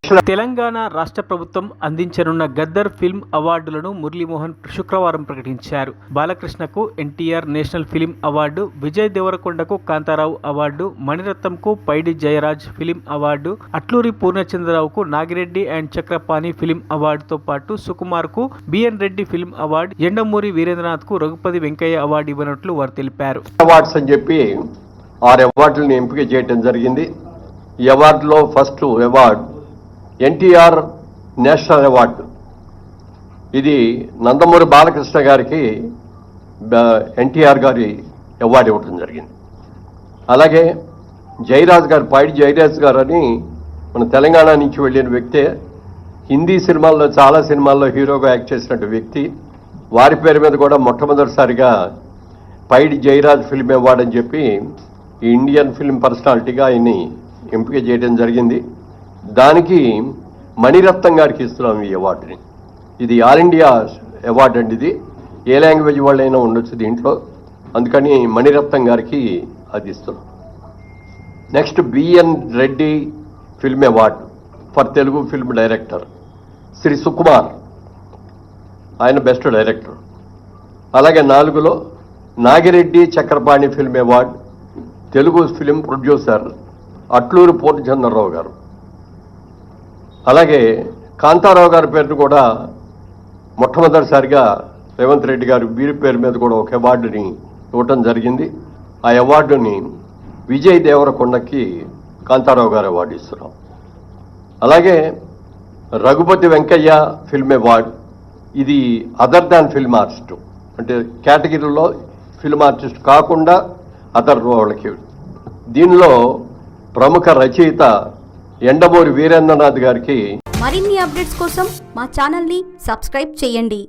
తెలంగాణ రాష్ట్ర ప్రభుత్వం అందించనున్న గద్దర్ ఫిల్మ్ అవార్డులను మురళీమోహన్ శుక్రవారం ప్రకటించారు. బాలకృష్ణకు NTR national film award, Vijay దేవరకొండకు కాంతారావు అవార్డు, మణిరత్నంకు పైడి జయరాజ్ ఫిల్మ్ అవార్డు, అట్లూరి పూర్ణచంద్రరావుకు నాగిరెడ్డి అండ్ చక్రపాణి ఫిల్మ్ అవార్డుతో పాటు సుకుమార్కు B N Reddy film award, Yandamuri వీరేంద్రనాథ్కు రఘుపతి వెంకయ్య అవార్డు ఇవ్వనున్నట్లు వారు తెలిపారు. అవార్డ్స్ అని చెప్పి 6 అవార్డులను ఎంపిక చేయడం జరిగింది. ఈ అవార్డులో first award NTR national award. ఇది నందమూరి బాలకృష్ణ గారికి ఎన్టీఆర్ గారి అవార్డు ఇవ్వడం జరిగింది. అలాగే జయరాజ్ గారు, పైడి జయరాజ్ గారు అని మన తెలంగాణ నుంచి వెళ్ళిన వ్యక్తే, హిందీ సినిమాల్లో చాలా సినిమాల్లో హీరోగా యాక్ట్ చేసినట్టు వ్యక్తి. వారి పేరు మీద కూడా మొట్టమొదటిసారిగా పైడి జయరాజ్ ఫిల్మ్ అవార్డు అని చెప్పి ఇండియన్ ఫిల్మ్ పర్సనాలిటీగా ఆయన్ని ఎంపిక చేయడం జరిగింది. దానికి మణిరత్నం గారికి ఇస్తున్నాం ఈ అవార్డుని. ఇది ఆల్ ఇండియా అవార్డు అండి. ఇది ఏ లాంగ్వేజ్ వాళ్ళైనా ఉండొచ్చు దీంట్లో, అందుకని మణిరత్నం గారికి అది ఇస్తున్నాం. Next B N Reddy film award for Telugu film director Shri Sukumar, ఆయన బెస్ట్ డైరెక్టర్. అలాగే 4లో Nagireddy Chakrapani film award Telugu film producer Atluri Purnachandra Rao గారు. అలాగే కాంతారావు గారి పేరును కూడా మొట్టమొదటిసారిగా రేవంత్ రెడ్డి గారు వీరి పేరు మీద కూడా ఒక అవార్డుని ఇవ్వటం జరిగింది. ఆ అవార్డుని విజయ్ దేవరకొండకి కాంతారావు గారు అవార్డు ఇస్తున్నాం. అలాగే రఘుపతి వెంకయ్య ఫిల్మ్ అవార్డు, ఇది అదర్ దాన్ ఫిల్మ్ ఆర్టిస్ట్, అంటే కేటగిరీలో ఫిల్మ్ ఆర్టిస్ట్ కాకుండా అదర్ వాళ్ళకి. దీనిలో ప్రముఖ రచయిత ఎండమూరి వీరేంద్రనాథ్ గారికి. మరిన్ని అప్డేట్స్ కోసం మా ఛానల్ని సబ్స్క్రైబ్ చేయండి.